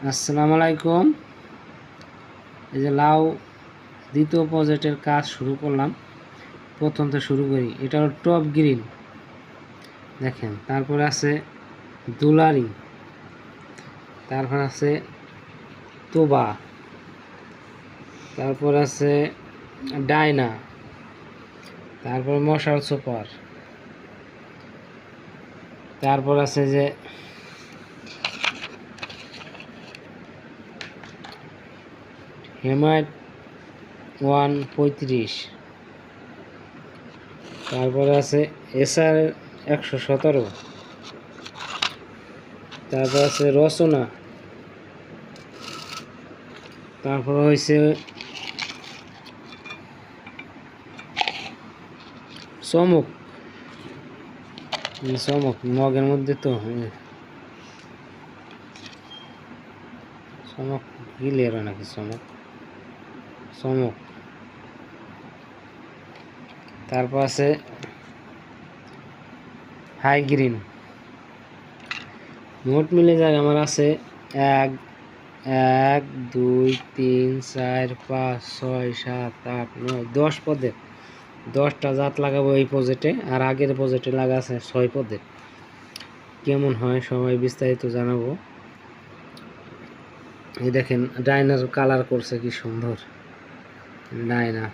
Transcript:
আসসালামু আলাইকুম। এই যে লাউ দ্বিতীয় প্রজেক্টের কাজ শুরু করলাম। প্রথম তো শুরু করি, এটা হলো টপ গ্রিন, দেখেন। তারপরে আছে দুলারি, তারপর আছে তোবা, তারপর আছে ডাইনা, তারপর মশাল সুপার, তারপর আছে যে হেমাইট 135, তারপরে আছে এসআর 117, তারপর আছে রচনা, তারপর হয়েছে চমক। চমক মগের মধ্যে তো চমক গিলের নাকি চমক চমক। তারপর আছে হাই গ্রিন। মোট মিলে যায় আমার আছে 1 1 2 3 4 5 6 7 8 9 10 পদের 10টা জাত লাগাবো এই প্রজেক্টে, আর আগের প্রজেক্টে লাগা আছে 6 পদের। কেমন হয় সবাই বিস্তারিত জানাবো। এই দেখেন ডাইনার কালার করছে কি সুন্দর ডাইনা।